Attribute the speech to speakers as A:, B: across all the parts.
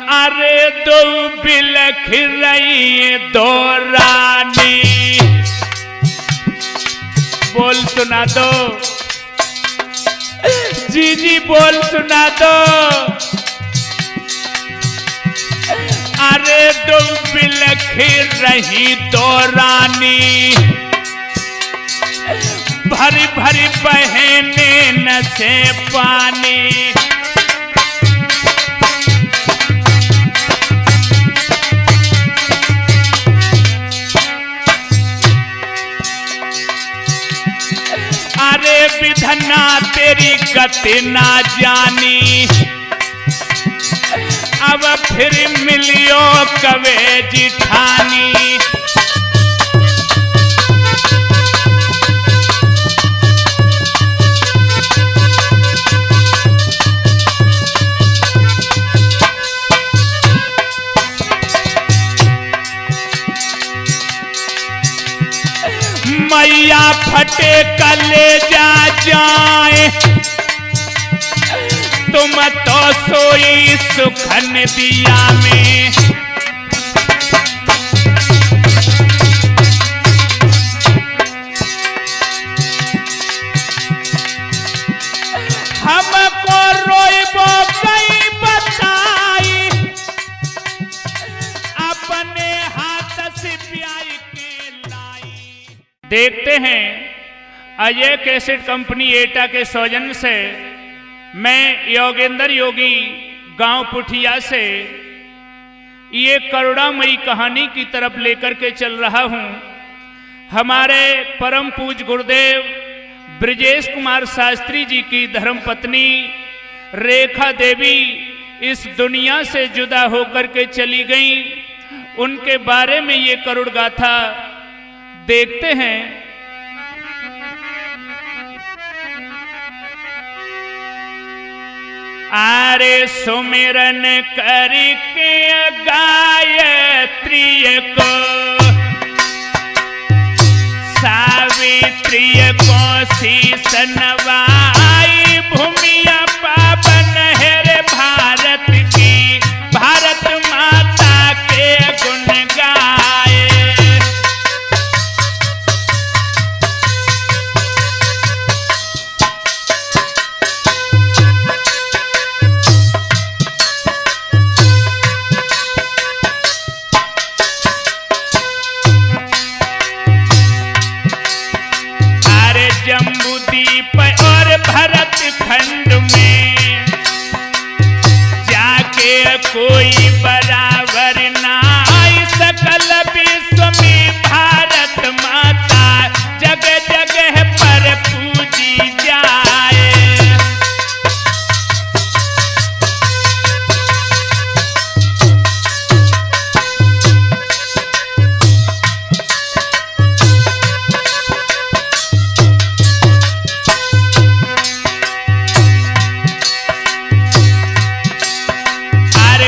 A: अरे दो बिलख रही दो रानी, बोल सुना दो जी जी, बोल सुना दो। अरे दो बिलख रही दो रानी, भरी भरी बहने न से पानी। अरे विधना तेरी गति ना जानी, अब फिर मिलियो कवे जिठानी। मैया फटे कलेजा जाए, तुम तो सोई सुखन दिया में। हमको रोइबो कई बताई, अपने हाथ से ब्याई के लाई। देखते हैं अजय कैसेट कंपनी एटा के सौजन्य से मैं योगेंद्र योगी गांव पुठिया से ये करुणामयी कहानी की तरफ लेकर के चल रहा हूं। हमारे परम पूज्य गुरुदेव ब्रजेश कुमार शास्त्री जी की धर्मपत्नी रेखा देवी इस दुनिया से जुदा होकर के चली गई। उनके बारे में ये करुण गाथा देखते हैं। आरे सुमिरन करके गायत्री को, सावित्री को शीस नवाई। भूमिया पावन है रे भारत की, भारत माता के गुण गाए। जम्बूद्वीप और भरत खंड में जाके कोई बराबर ना आई। सकल विश्व में भारत माता जगह जगह पर पूजी जाए।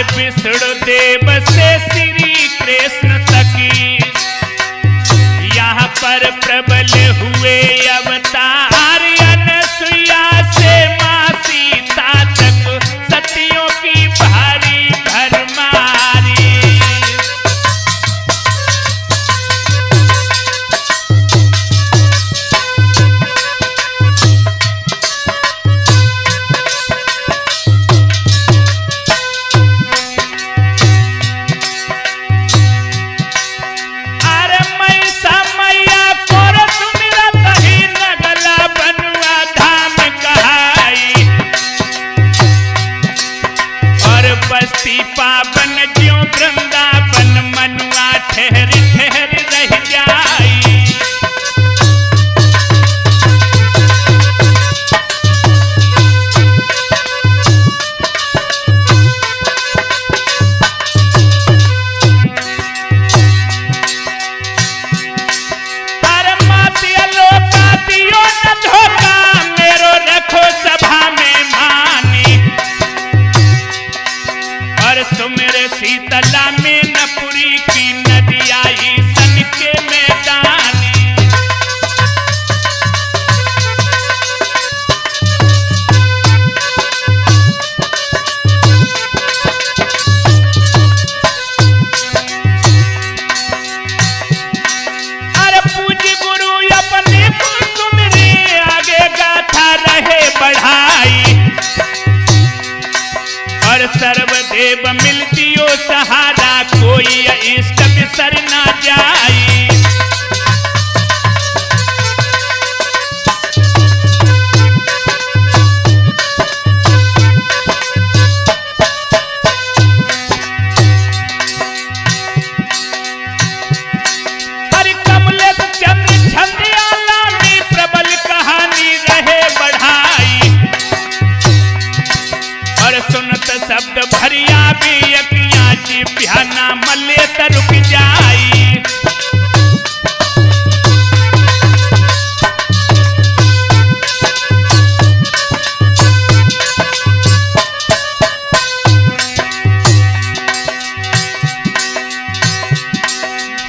A: विष्णु देव से श्री कृष्ण तक यहाँ पर प्रबल हुए अवतार। अनसुईया से मां सीता तक सतियों की भारी भरमारी। बस्ती पावन ज्यों वृंदावन, मनुआ ठहर ठहर रह जाई। परमात्या लोका दियो न धोखा, मेरो रखो सभा में मानी। और सुमेरे शीतला में नपुरी की नदी आई सन के मैदानी। सर्वदेव मिलतियो सहारा, कोई इष्ट बिसर ना जाई। शब्द भरिया भी अकिया जी प्याना मले त रुक जाई।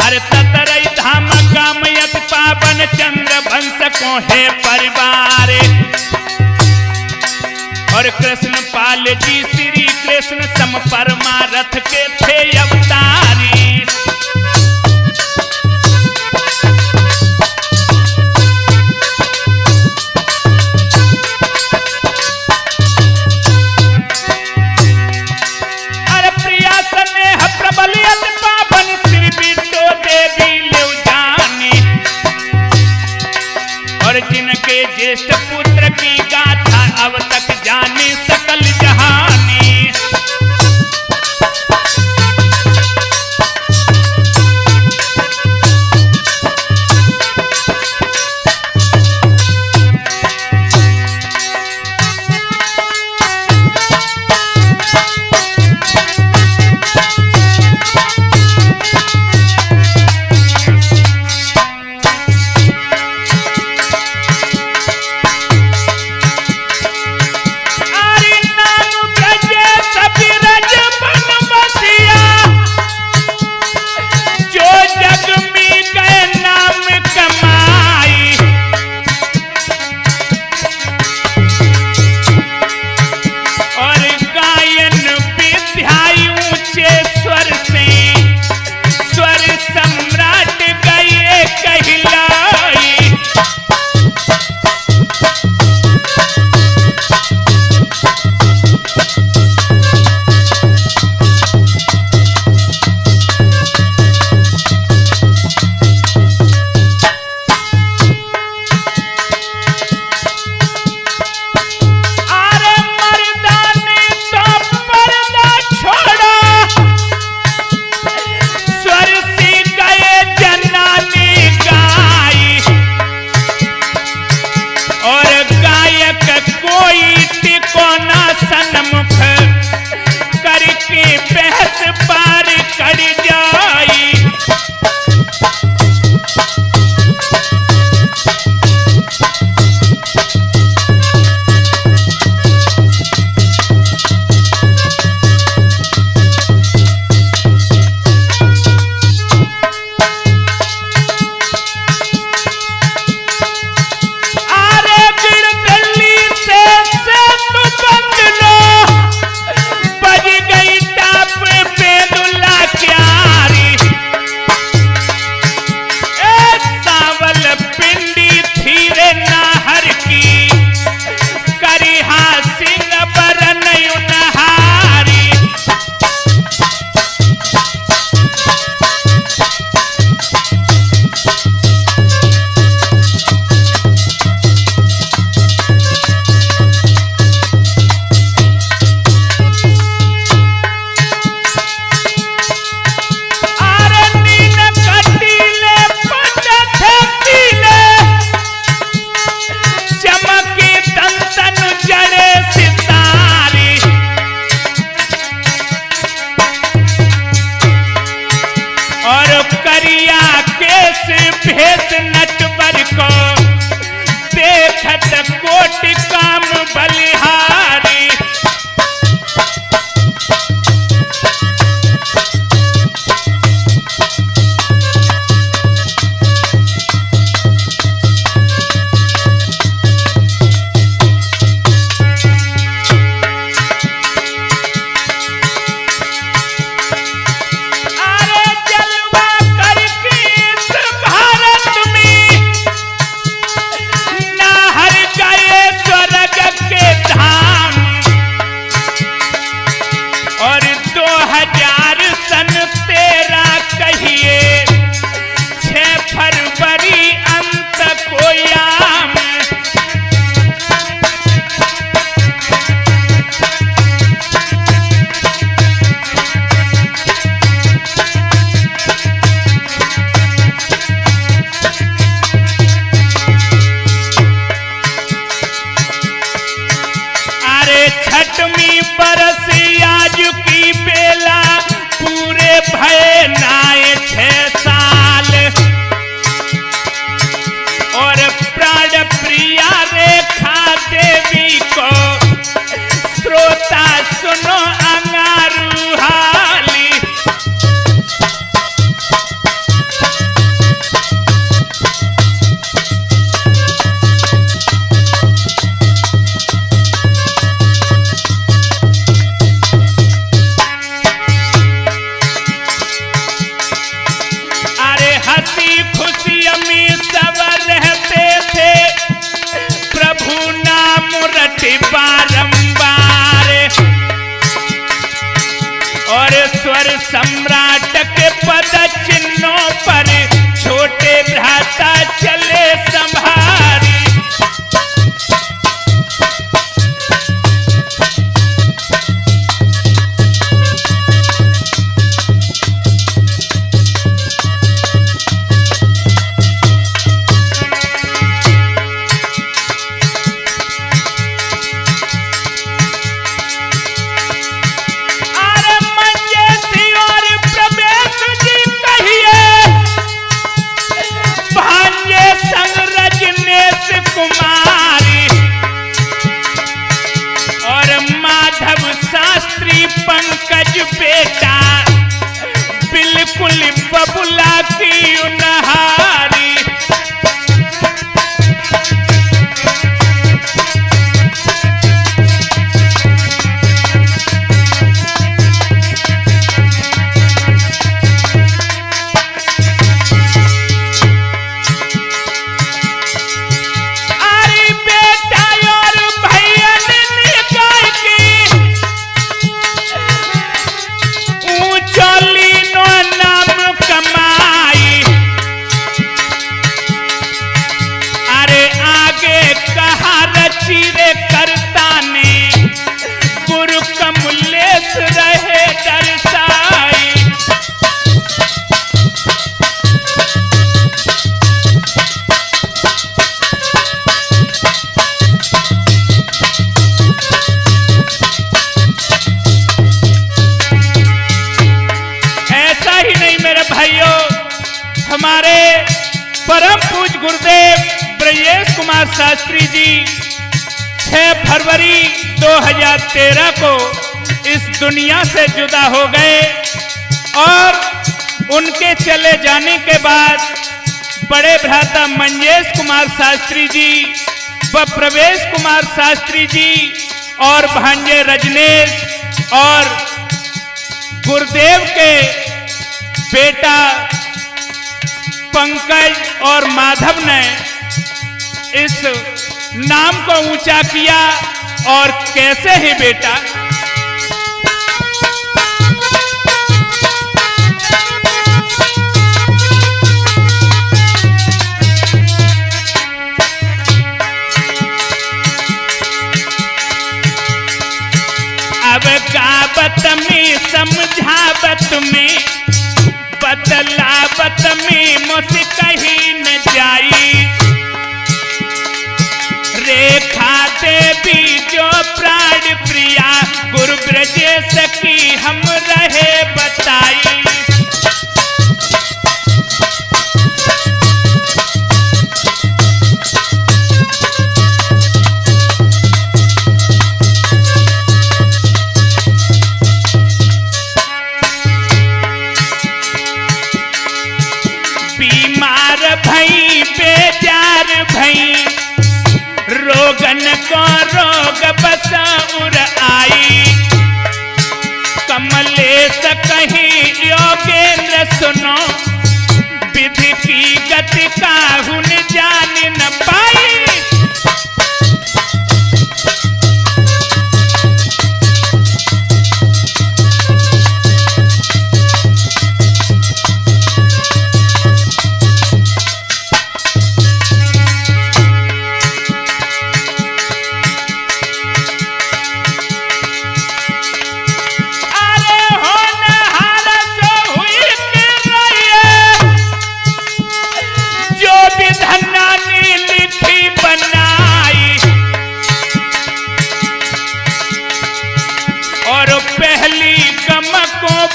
A: अरे ततरई धाम गामयत पावन चंद्र वंश को है परिवार, और कृष्ण पाल जी श्री कृष्ण सम परमारथ के थे अवतारी। अरे प्रिया स्नेह प्रबल अति पावन श्री बिट्टो देवी लेव जानी, और जिनके ज्येष्ठ पुत्र की गाथा अब तक जाने सकल जहानी। भेष नटवर को देखत कोटि काम बलिहारी। भारत में और सम्राट के पद चिन्हों पर छोटे भ्राता चले संभारी। पंकज बेटा बिल्कुल बबुला की उनहारी। चिरे करता ने गुरु कमलेश रहे दर्शाई। ऐसा ही नहीं मेरे भाइयों, हमारे परम पूज्य गुरुदेव ब्रजेश कुमार शास्त्री जी 6 फरवरी 2013 को इस दुनिया से जुदा हो गए और उनके चले जाने के बाद बड़े भ्राता मंजेश कुमार शास्त्री जी व प्रवेश कुमार शास्त्री जी और भांजे रजनेश और गुरुदेव के बेटा पंकज और माधव ने इस नाम को ऊंचा किया। और कैसे ही बेटा, अब गावत में समझावत में बदलावत में मुझसे कहीं न जाई। रेखा देवी जो प्राण प्रिया गुरु ब्रजेश की हम रहे बताई। बीमार भई बेजार भई रोगन को रोग बस उर आई। कमलेश कहीं योगेंद्र सुनो विधि की गति काहुन जान न पाई।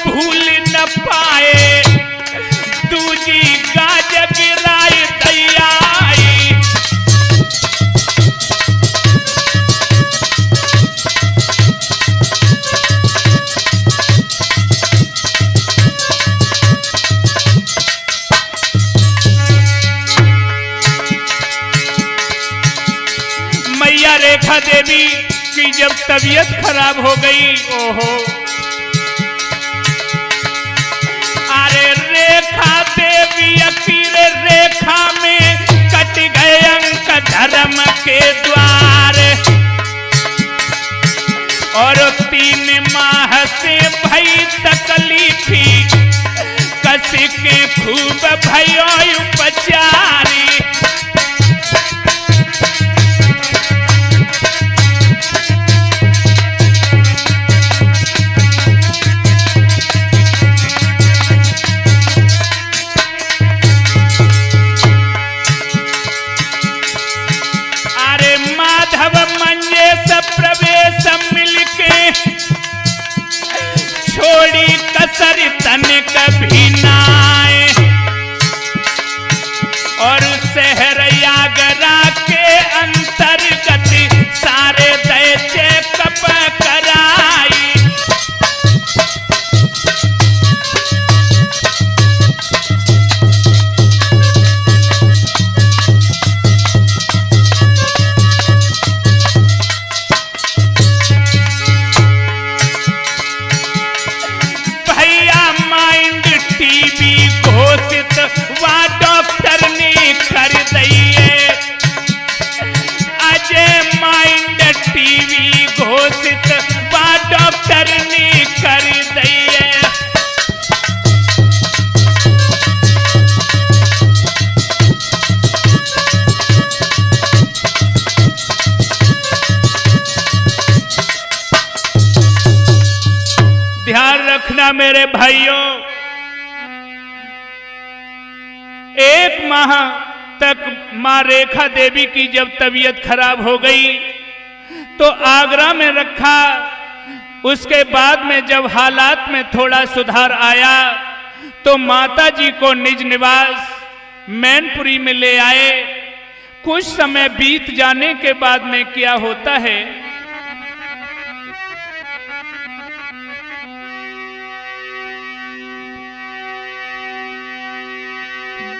A: भूल न पाए दूजी गाज गिराए दैयाई। मैया रेखा देवी की जब तबीयत खराब हो गई, ओहो रेखा देवी अकीरे रेखा में कट गए अंक धर्म के द्वार। और 3 माह से भई तकलीफ के खूब भयो उपचारी। अरे माधव मंजेश प्रवेश मिलके छोड़ी कसर तनिक भी नाए, और शहर आगरा के अंतर्गत सारे दय चेकअप कराई। घोषित वा डॉक्टर ने कर दिए, अजय माइंड टीवी घोषित वा डॉक्टर ने कर दिए। ध्यान रखना मेरे भाइयों, एक माह तक मां रेखा देवी की जब तबीयत खराब हो गई तो आगरा में रखा। उसके बाद में जब हालात में थोड़ा सुधार आया तो माता जी को निज निवास मैनपुरी में ले आए। कुछ समय बीत जाने के बाद में क्या होता है,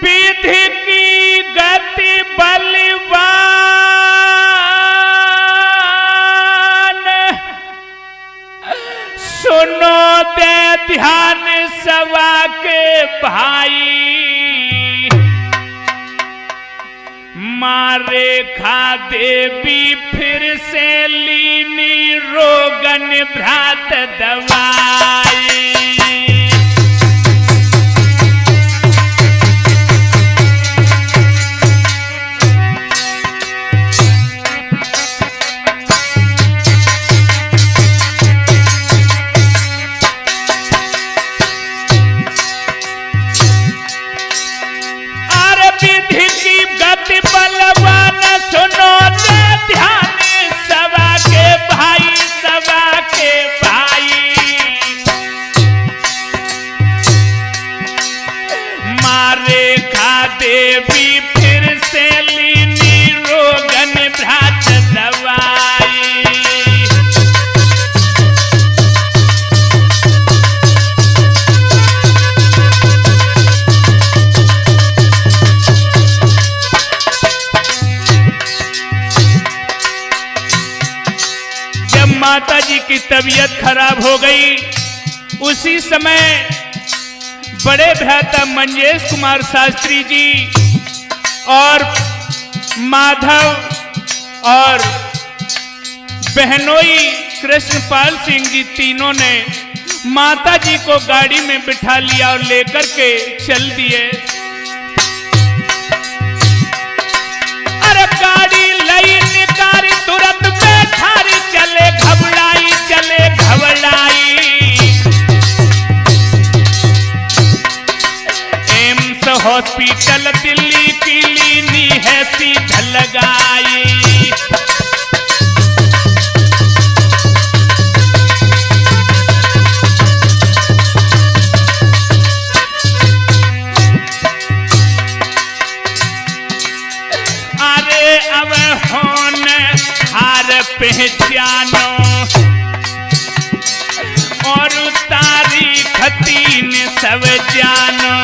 A: विधि की गति बलवान, सुनो दे ध्यान सवा के भाई। मां रेखा देवी फिर से लीनी रोगन भ्रात दवाई। बलवान सुनो दे ध्यान सवा के भाई, सवा के भाई। मां रेखा देवी फिर से लीनी रोगन भ्रात दवाई। माता जी की तबीयत खराब हो गई, उसी समय बड़े भ्राता मंजेश कुमार शास्त्री जी और माधव और बहनोई कृष्णपाल सिंह जी तीनों ने माता जी को गाड़ी में बिठा लिया और लेकर के चल दिए। अरे गाड़ी लई निकारी तुरंत बैठारी चले घबराई, चले घबराई। एम्स हॉस्पिटल दिल्ली की लीनी है सीधा लगाई। अरे अब होन हार पहचानो और तारीख तीन सब जानो।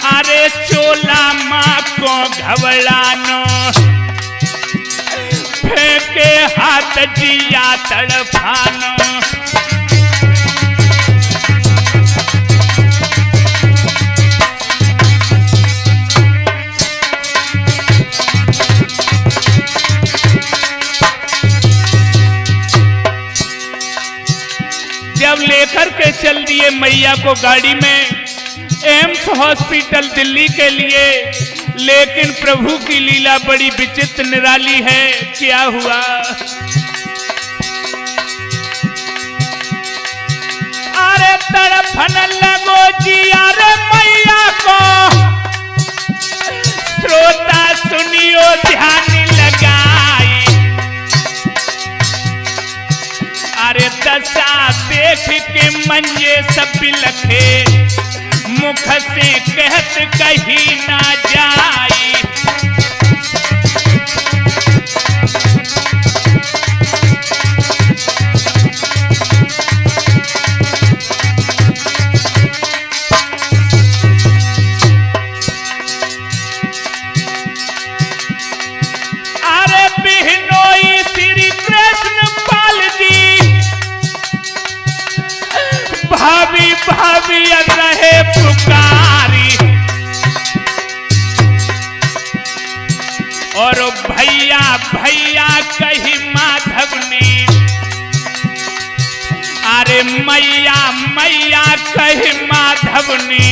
A: अरे चोला माँ को घबरानो, फेंके हाथ जिया तड़फानो। मैया को गाड़ी में एम्स हॉस्पिटल दिल्ली के लिए, लेकिन प्रभु की लीला बड़ी विचित्र निराली है। क्या हुआ? अरे तड़फन लगो जिया रे मैया को, श्रोता सुनियो ध्यान लगाई। अरे दशा देख के मंजे सब बिलखे, मुख से कहत कहीं ना जाई। अरे बिहनोई श्री कृष्ण पाल जी, भाभी भाभी रहे पुकारी। और भैया भैया कही माधव ने, अरे मैया मैया कही माधव ने,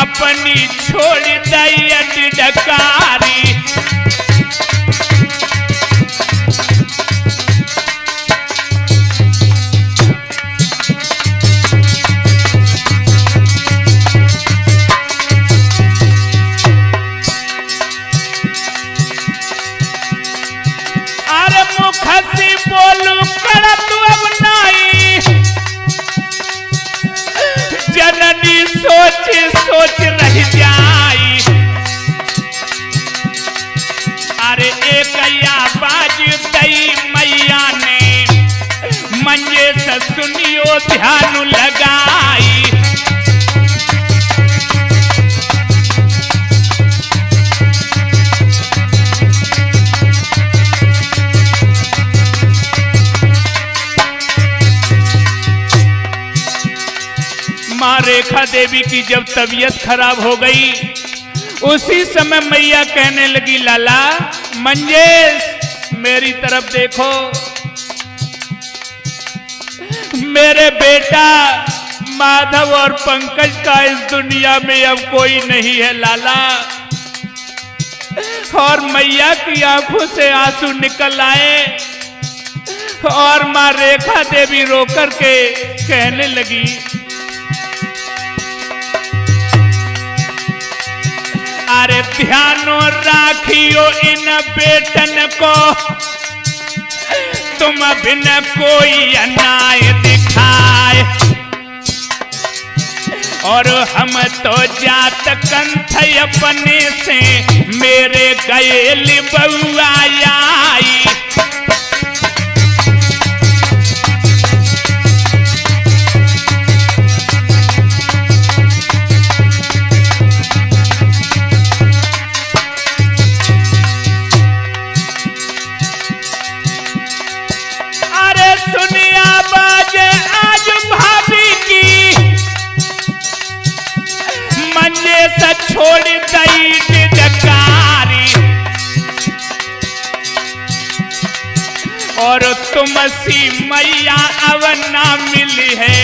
A: अपनी छोड़ दी डकारी। हसी बोलू करत अब नाई, जननी सोच सोच रह जाई। अरे एक आवाज दई मैया ने, मंजे से सुनियो ध्यान लगाई। माँ रेखा देवी की जब तबीयत खराब हो गई, उसी समय मैया कहने लगी, लाला मंजेश मेरी तरफ देखो, मेरे बेटा माधव और पंकज का इस दुनिया में अब कोई नहीं है लाला। और मैया की आंखों से आंसू निकल आए और माँ रेखा देवी रोकर के कहने लगी, अरे ध्यानो राखियो इन बेटन को, तुम बिन कोई अन्याय दिखाए। और हम तो जात कंथ अपने से, मेरे गैल बउआ आई। सुनिया बाजे आज भाभी की, मंजे से छोड़ दी डकारी। और तुम सी मैया अब ना मिली है,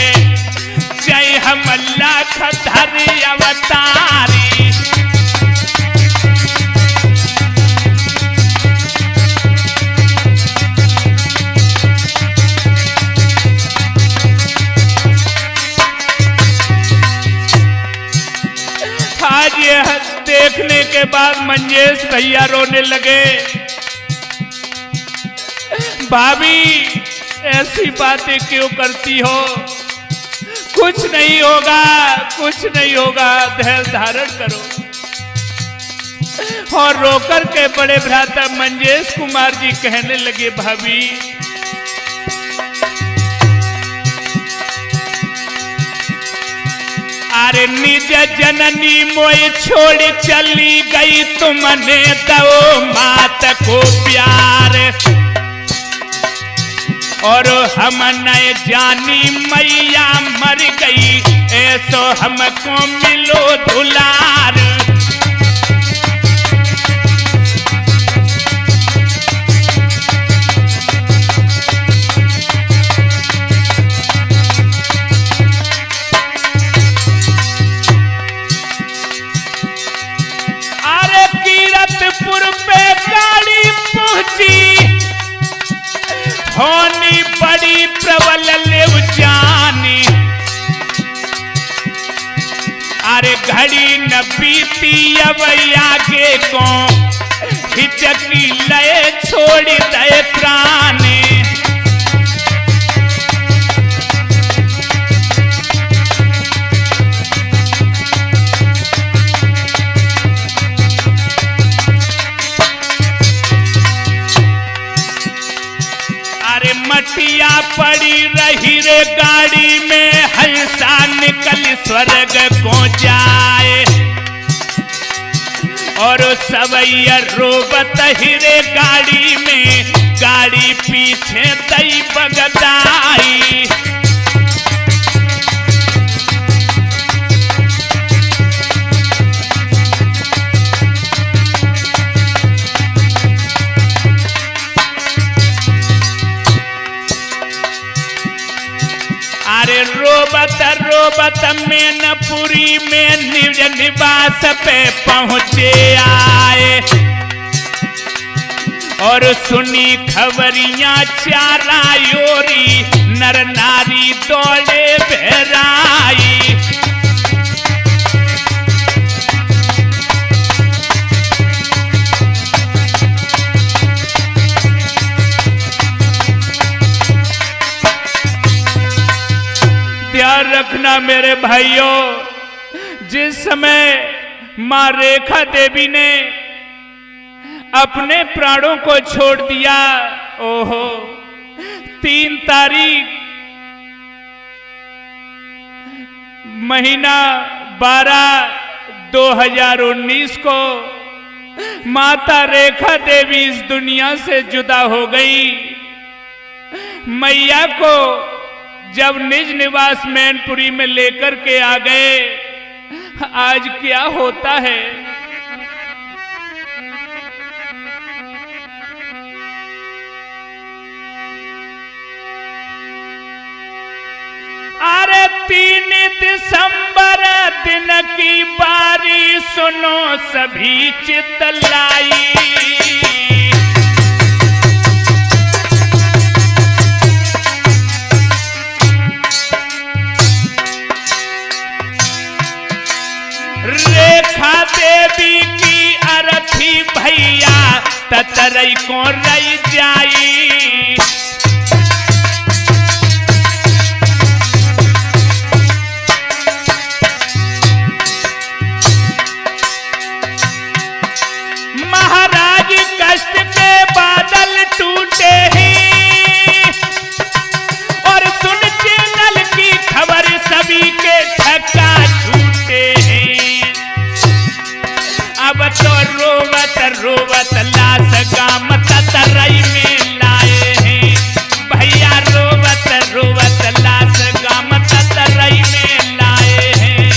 A: जय हम लाख धर अवतारी। आज ये देखने के बाद मंजेश भैया रोने लगे, भाभी ऐसी बातें क्यों करती हो, कुछ नहीं होगा कुछ नहीं होगा, धैर्य धारण करो। और रोकर के बड़े भ्राता मंजेश कुमार जी कहने लगे, भाभी अरे निज जननी मोए छोड़ चली गई, तुमने दो मात को प्यार। और हम न जानी मैया मर गई, ऐसो हमको मिलो दुलार। प्रबल ले जानी। अरे घड़ी न बीती अब आगे को हिचकी लय छोड़ दे प्राणी। अरे मटिया पड़ी रही रे गाड़ी में हंसा निकल स्वर्ग को जाए। और सवैया रोबत हिरे गाड़ी में गाड़ी पीछे दई बगदाई। अरे रोबत रोबत मैनपुरी में निज निवास पे पहुंचे आए। और सुनी खबरियां चारा योरी नर नारी दौड़े बहराई। ध्यान रखना मेरे भाइयों, जिस समय मां रेखा देवी ने अपने प्राणों को छोड़ दिया, ओहो 3 तारीख महीना 12 2019 को माता रेखा देवी इस दुनिया से जुदा हो गई। मैया को जब निज निवास मैनपुरी में लेकर के आ गए, आज क्या होता है। अरे 3 दिसंबर दिन की बारी सुनो सभी चितलाई। रेखा देवी की अरथी भैया ततरई को रही जाई। महाराज कष्ट के बादल टूटे हैं और सुन चैनल की खबर सभी के छक्का छूटे हैं। अब तो रोवत रोवत लाश गाम ततरई में लाए हैं। भैया रोवत रोवत लाश गाम ततरई में लाए हैं।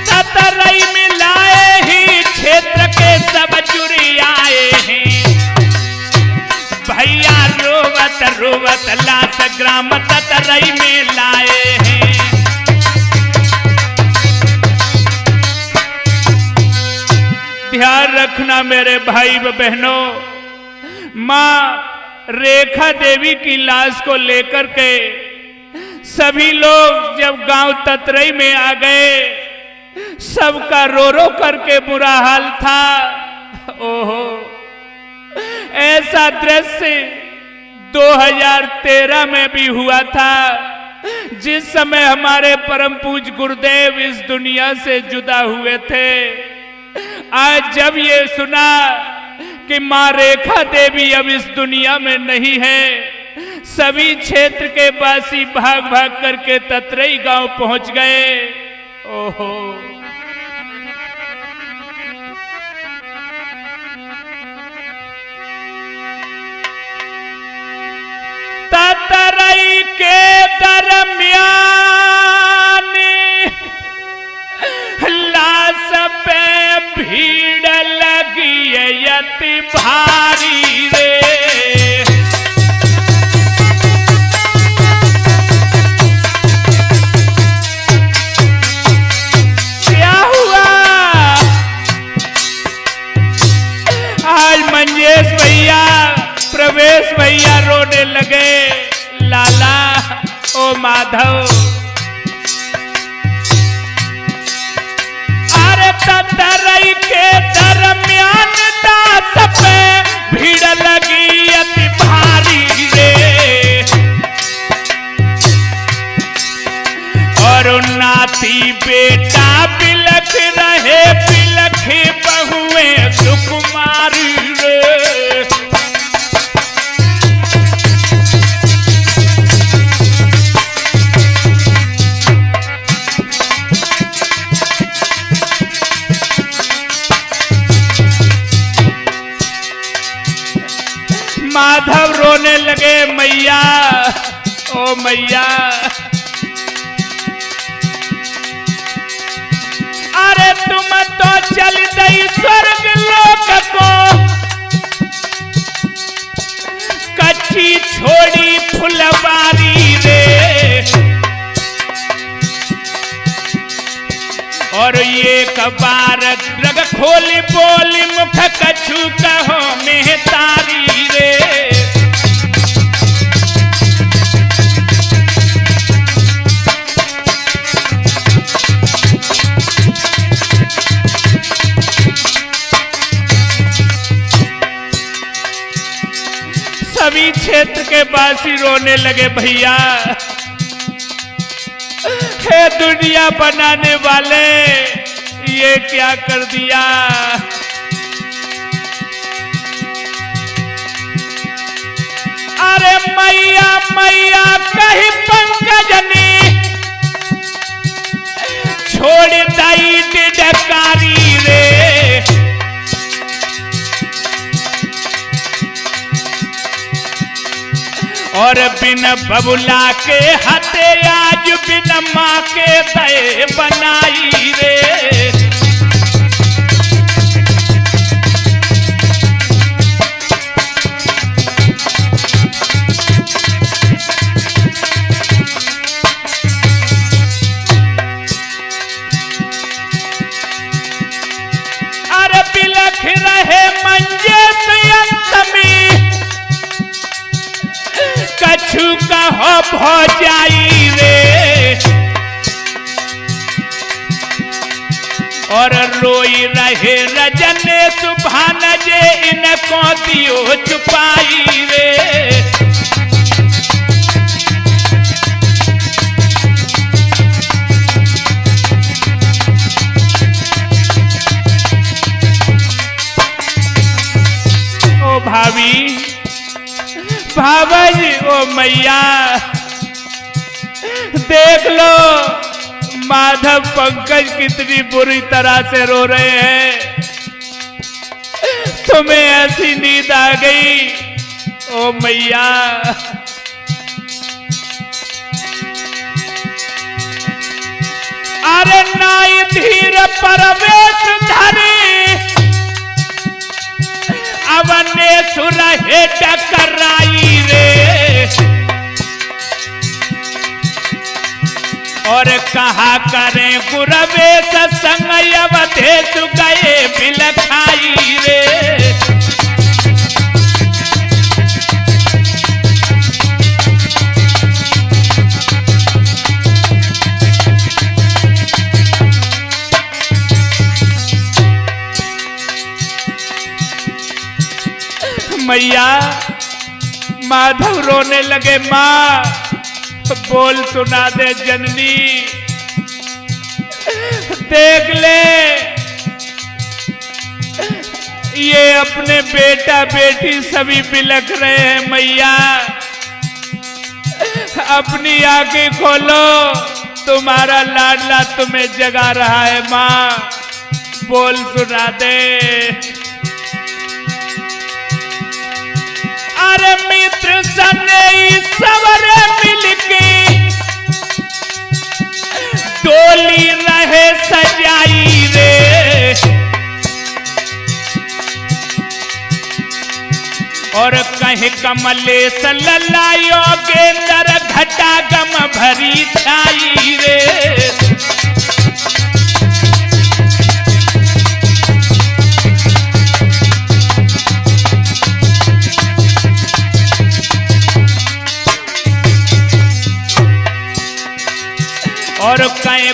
A: ततरई में लाए ही क्षेत्र के सब जुड़ी आए हैं। भैया रोवत रोवत लाश ग्राम ततरई में लाए हैं। ध्यान रखना मेरे भाई व बहनों, मां रेखा देवी की लाश को लेकर के सभी लोग जब गांव ततरई में आ गए, सबका रो रो करके बुरा हाल था। ओहो ऐसा दृश्य 2013 में भी हुआ था, जिस समय हमारे परम पूज्य गुरुदेव इस दुनिया से जुदा हुए थे। आज जब ये सुना कि मां रेखा देवी अब इस दुनिया में नहीं है, सभी क्षेत्र के वासी भाग भाग करके ततरई गांव पहुंच गए। ओहो ततरई के दरमियान लाश पे भीड़ लगी यति भारी रे। माधव। अरे ततरई के दरमियान दास पे भीड़ लगी अति भारी रे, और नाती बेटा बिलख रहे, बिलख बहुए सुकुमारी रे। माधव रोने लगे, मैया ओ मैया, अरे तुम तो चल गई स्वर्ग लोक को, कच्ची छोड़ी फुलवारी रे, और ये कबार रग खोली बोली मुख कछु कहो मेहतारी रे। सभी क्षेत्र के वासी रोने लगे, भैया हे दुनिया बनाने वाले, ये क्या कर दिया। अरे मैया मैया कही पंकजनी, छोड़ दई डकारी रे, और बिन बबुला के हते आज बिन माँ के दे बनाई रे। अरे बिलख रहे मंजे अंतमी, कछु कहो भौजाई रे, और रोई रहे रजने सुभान जे इनको दियो छुपाई रे। ओ भाभी भावज, ओ मैया देख लो माधव पंकज कितनी बुरी तरह से रो रहे हैं, तुम्हें ऐसी नींद आ गई। ओ मैया अरे नाई धीर परवेश धरी, अवने सुरहे टकराई रे, और कहा करें गुरवे सत्संग अवधेश गए बिलखाई रे। मैया माधव रोने लगे, माँ बोल सुना दे जननी, देख ले ये अपने बेटा बेटी सभी बिलख रहे हैं। मैया अपनी आंखें खोलो, तुम्हारा लाडला तुम्हें जगा रहा है। माँ बोल सुना दे। अरे मित्र सने सवरे मिलके डोली रहे सजाई रे, और कहीं कमलेश लल्ला योगेंद्र घटा गम भरी छाई रे।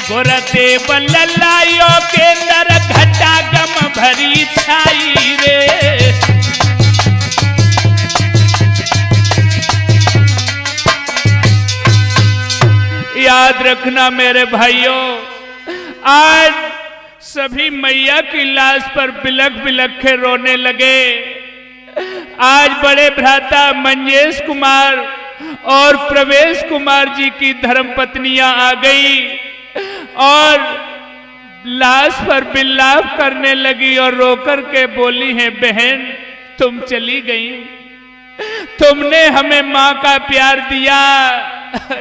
A: गुरुदेव लल्लायो के अंदर घटा गम भरी छाई रे। याद रखना मेरे भाइयों, आज सभी मैया की लाश पर बिलख बिलख के रोने लगे। आज बड़े भ्राता मंजेश कुमार और प्रवेश कुमार जी की धर्मपत्नियां आ गई और लाश पर बिलाप करने लगी और रोकर के बोली हैं, बहन तुम चली गई, तुमने हमें मां का प्यार दिया,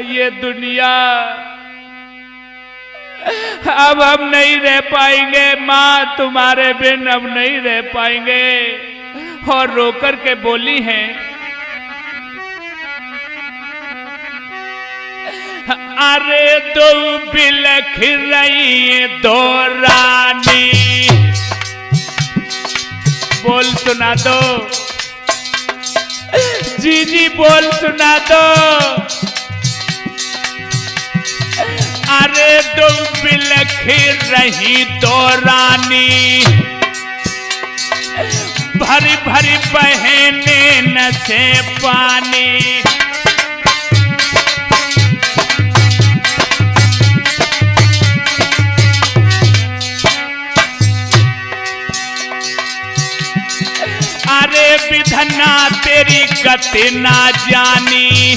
A: ये दुनिया अब हम नहीं रह पाएंगे, मां तुम्हारे बिन अब नहीं रह पाएंगे। और रोकर के बोली हैं, अरे दो बिलख रही दो रानी, बोल सुना दो जी बोल सुना दो। अरे दो बिलख रही दो रानी, भरी भरी बहने न से पानी। अरे विधना तेरी गति ना जानी,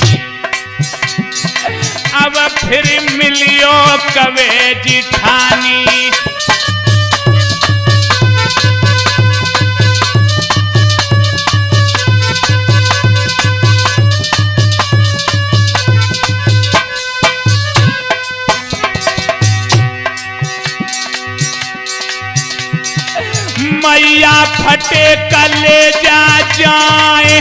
A: अब फिर मिलियो कवे जिठानी। मैया फटे कलेजा जाए,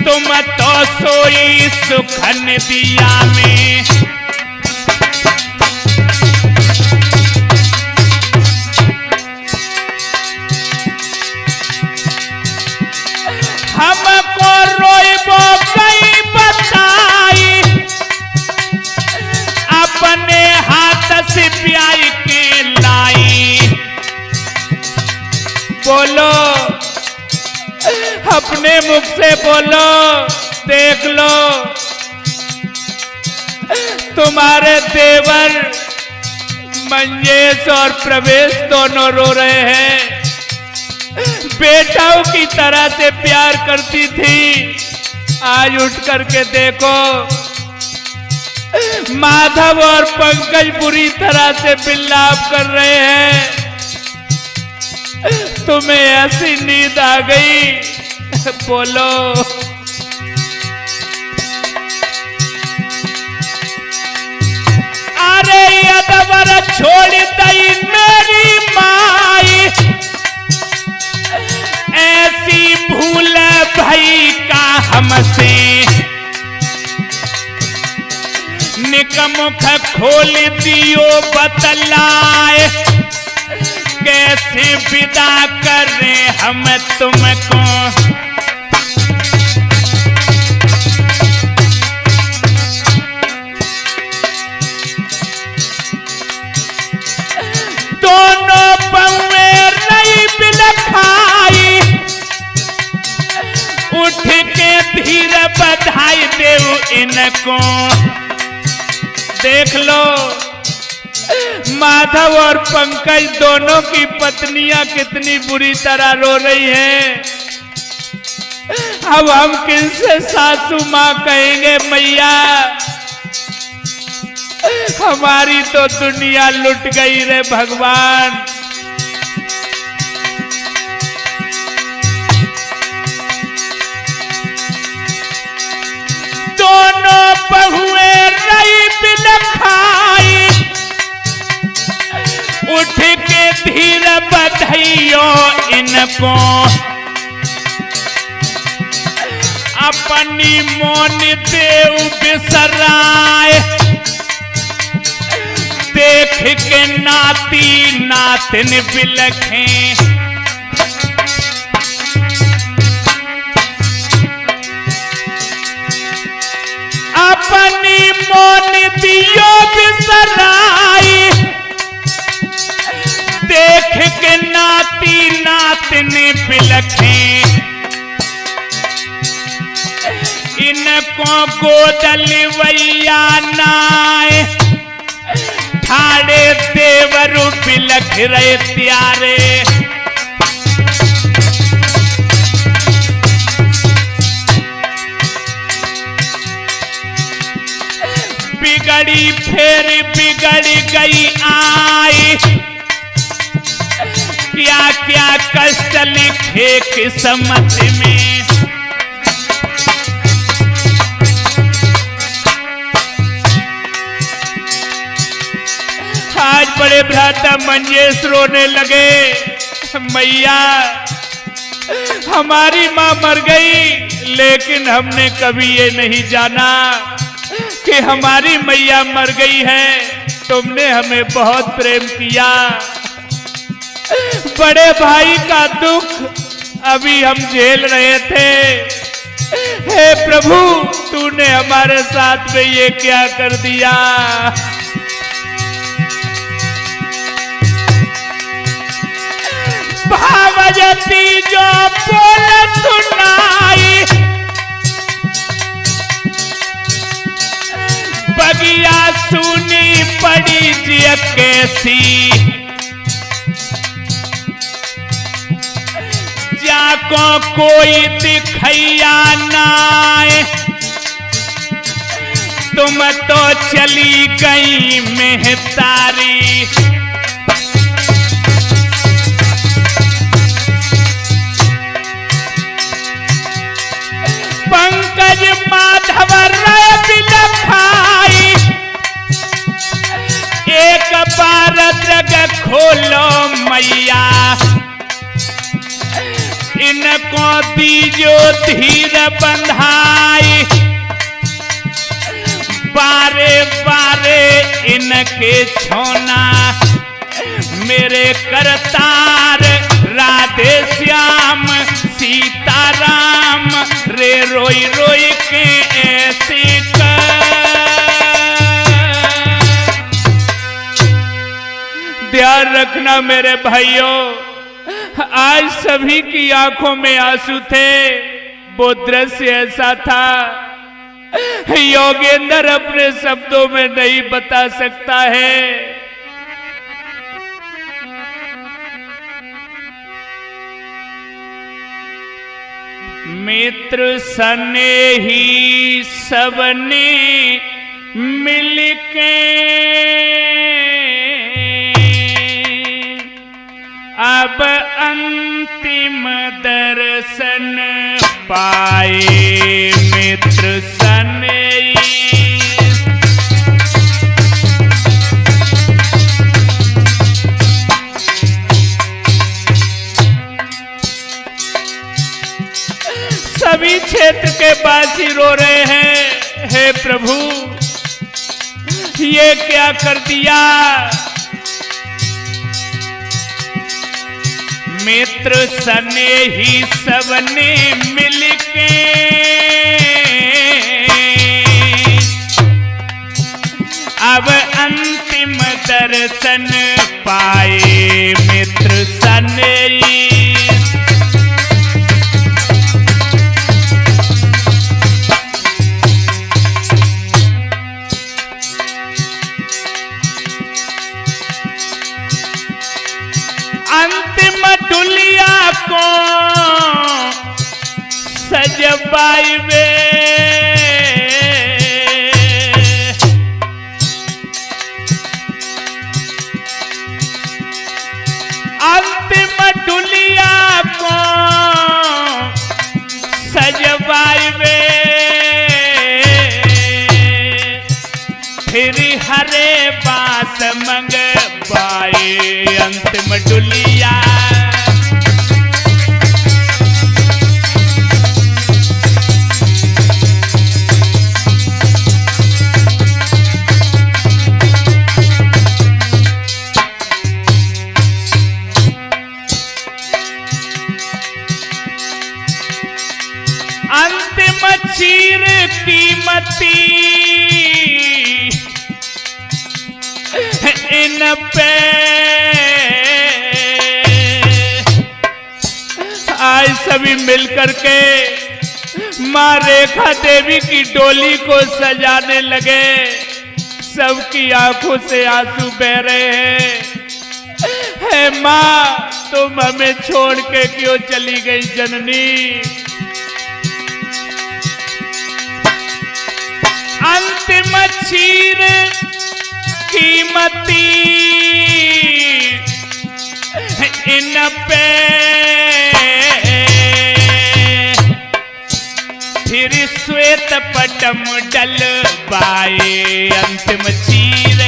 A: तुम तो सोई सुखन दिया में। हमको रोइबो कई बताई, अपने हाथ से प्याई के लाई। बोलो अपने मुख से बोलो, देख लो तुम्हारे देवर मंजेश और प्रवेश दोनों रो रहे हैं। बेटाओं की तरह से प्यार करती थी, आज उठ करके देखो माधव और पंकज बुरी तरह से बिलाप कर रहे हैं। तुम्हें ऐसी नींद आ गई, बोलो अरे यदवर छोड़ दई मेरी माई, ऐसी भूल भई का हमसे। निकमुख खोल दियो बतलाए, कैसे विदा करें हम तुमको। दोनों बउए रही बिलखाई, उठ के धीर बधाई देव इनको। देख लो माधव और पंकज दोनों की पत्नियां कितनी बुरी तरह रो रही हैं। अब हम किनसे सासू मां कहेंगे मैया, हमारी तो दुनिया लुट गई रे भगवान। दोनों बहुए रही बिलखाई, उठ के धीर बधाइयो इनको। अपनी मोन देव बिसराए, देख के नाती नातिन बिलखें। अपनी मोन दियो बिसराए, सराई, देख के नाती नातनी बिलखे, इनको गोदलिवैया नाय, ठाड़े देवरु बिलख रहे त्यारे। बिगड़ी फिर बिगड़ गई आई, क्या क्या कष्ट लिखे किस्मत में। आज बड़े भ्राता मंजेश रोने लगे, मैया हमारी मां मर गई, लेकिन हमने कभी ये नहीं जाना कि हमारी मैया मर गई है। तुमने हमें बहुत प्रेम किया, बड़े भाई का दुख अभी हम झेल रहे थे। हे प्रभु, तूने हमारे साथ में ये क्या कर दिया। भावजती जो बोल सुनाई, बगिया सुनी पड़ी जिया कैसी, जाको कोई दिखैया नाय, तुम तो चली गई मेहतारी। पंकज माधव राय बिलखाई, एक बार जग खोलो मैया, इनको दीजो धीर बंधाई, बारे बारे इनके छोना, मेरे करतार राधे श्याम सीताराम रे रोई रोई के ऐसी ध्यान रखना मेरे भाइयों, आज सभी की आंखों में आंसू थे। वो दृश्य ऐसा था योगेंद्र अपने शब्दों में नहीं बता सकता है। मित्र स्नेही सबने मिलके अब अंतिम दर्शन पाए। मित्र स्नेही सभी क्षेत्र के वासी रो रहे हैं, हे प्रभु ये क्या कर दिया। मित्र स्नेही सबने मिलके अब अंतिम दर्शन पाए। मित्र स्नेही अंतिम दुलिया को सजबाई वे, अंतिम दुलिया को सजबाई वे, फिर हरे बास मंगवाए अंतिम डुलिया। अंतिम चीर कीमती इन पे आज सभी मिलकर के माँ रेखा देवी की डोली को सजाने लगे। सबकी आंखों से आंसू बह रहे हैं। हे माँ, तुम हमें छोड़ के क्यों चली गई जननी? अंतिम चीर कीमती इन पे फिर श्वेत पटम डलवाए। अंतिम चीर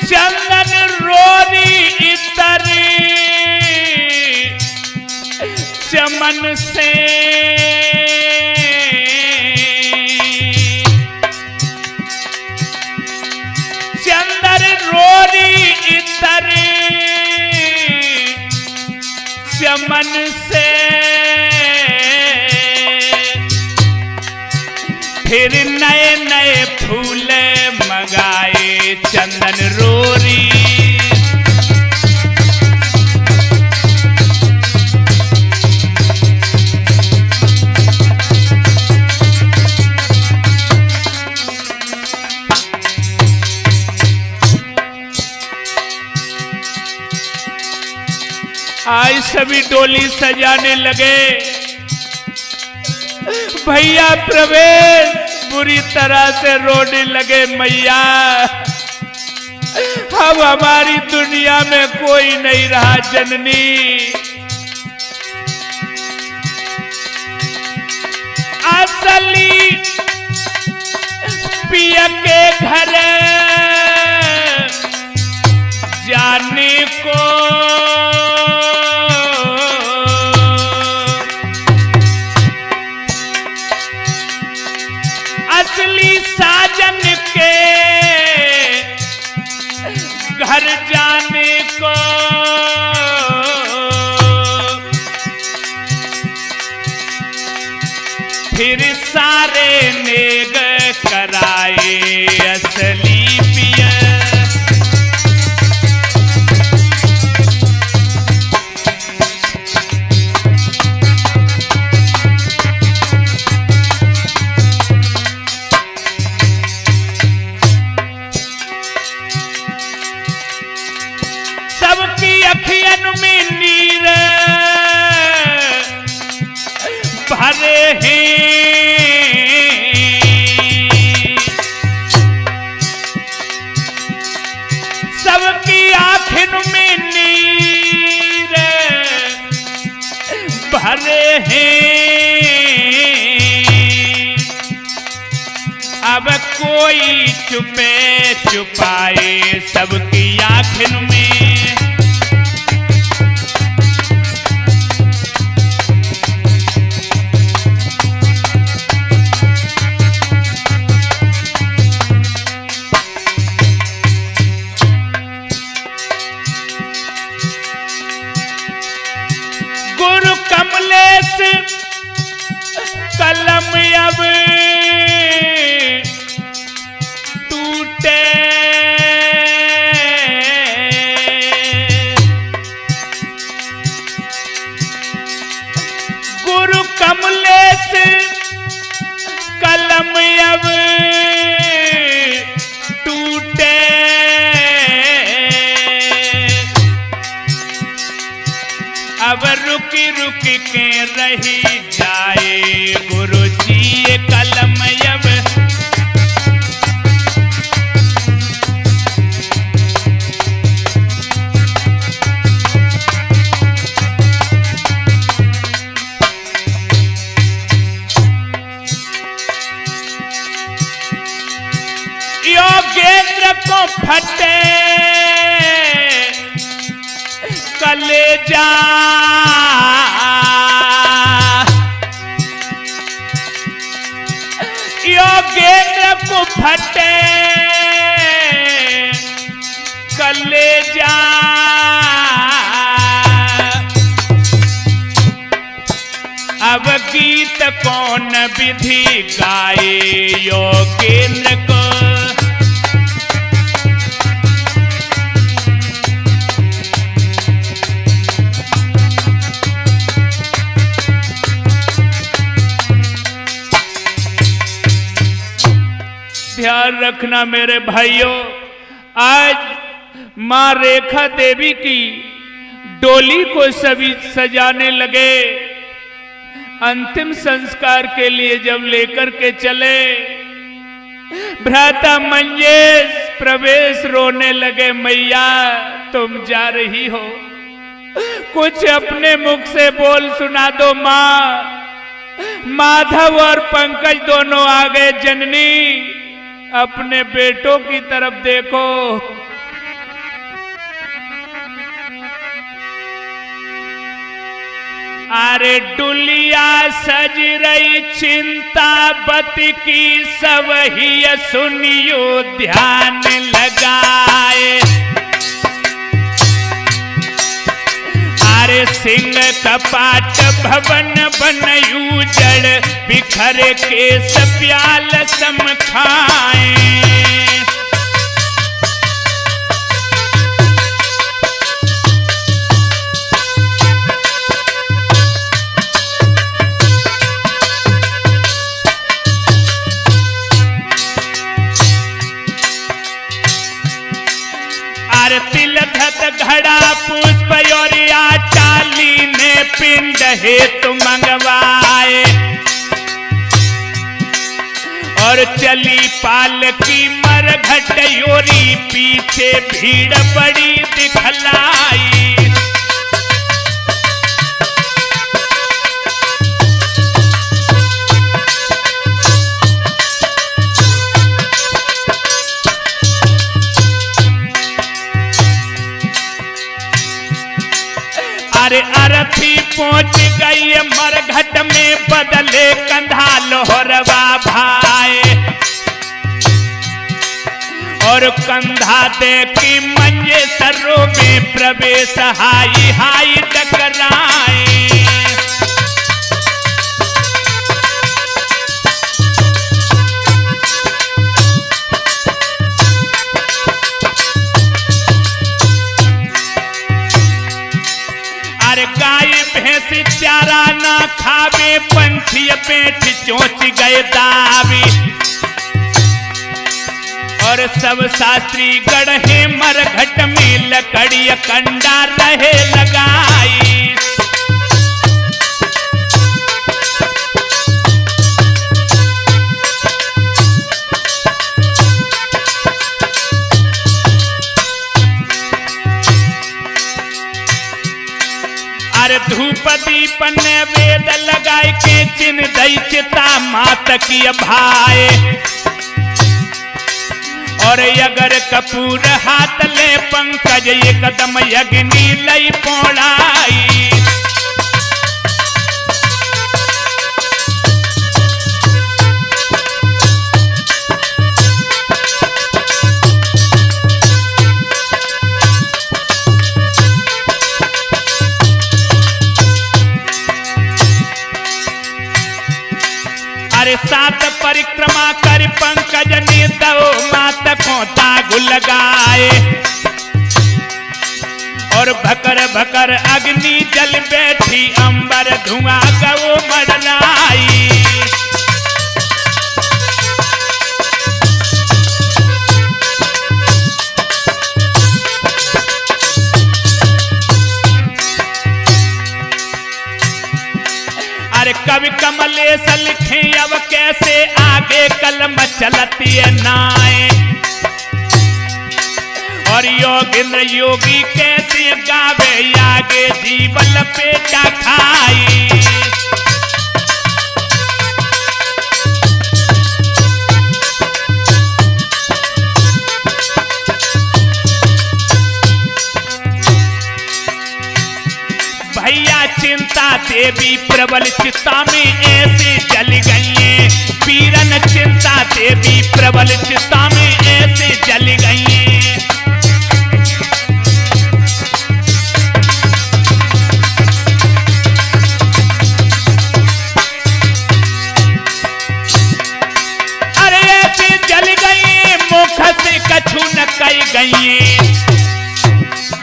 A: चंदन रोरी इतर चमन से चंदन रोरी इतर चमन से फिर नए नए फूल मंगाए। चंदन रोरी आज सभी डोली सजाने लगे। भैया प्रवेश बुरी तरह से रोने लगे। मैया, अब हमारी दुनिया में कोई नहीं रहा जननी। असली पिया के घर जाने को असली साजन के घर जाने को फिर सारे नेग कराए। असली पिया सबकी अखियन में नीर भरे हैं। सबकी आँखिन में नीर भरे हैं। अब कोई चुपे छुपाए सबकी आँखिन में। गुरु कमलेश कलम अब टूटे। गुरु कमलेश कलम अब टूटे। अब रुकी रुकी के रही जाए गुरु जी ये कलम अब। योगेंद्र को फटे कलेजा। योगेंद्र को फटे कलेजा, अब गीत कौन विधि गाए योगेंद्र को। ध्यान रखना मेरे भाइयों, आज मां रेखा देवी की डोली को सभी सजाने लगे। अंतिम संस्कार के लिए जब लेकर के चले, भ्राता मंजेश प्रवेश रोने लगे, मैया तुम जा रही हो, कुछ अपने मुख से बोल सुना दो मां। माधव और पंकज दोनों आ गए। जननी अपने बेटों की तरफ देखो। अरे डुलिया सज रही चिंतावती की, सब ही सुनियो ध्यान लगाए। अरे सिंह कपाट भवन बनयू जड़, बिखर के सप्याल सम खाए। घड़ा पुष्प योरिया चाली ने पिंड हेतु मंगवाए, और चली पालकी मरघट योरी, पीछे भीड़ बड़ी दिखलाई। अरे अरथी पहुंच गई मरघट में, बदले कंधा लोहरवा भाई, और कंधा देखी मंजे सरों में प्रवेश, हाई हाई टकराए। गाय भैंस चारा ना खावे, पंछी पेट चोंच गए दावी, और सब शास्त्री गढ़े मरघट में, लकड़ी कंडा रहे लगाई। अरे धूप दीप नैवेद्य लगाए के, चिन्ह दई चिता मात की भाई, और अगर कपूर हाथ ले पंकज, ये कदम अग्नि लई पौड़ाई। अरे सात परिक्रमा कर पंकज ने दो मात को दाग लगाए, और भकर भकर अग्नि जल बैठी, अंबर धुआं गो मडलाई। अरे कवि कमलेश लिखे अब कैसे आगे कलम चलती है नाए, और योगेंद्र योगी कैसे गावे आगे जीवन पेटा खाई। भैया चिंता देवी प्रबल चित्ता में ऐसे जल गई, वीरन चिंता देवी प्रबल चिता में ऐसे जल गई हैं। अरे ऐसे जल गई मुख से कछु न कही गई।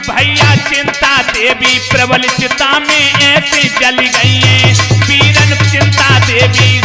A: भैया चिंता देवी प्रबल चिता में ऐसे जल गई हैं। वीरन चिंता देवी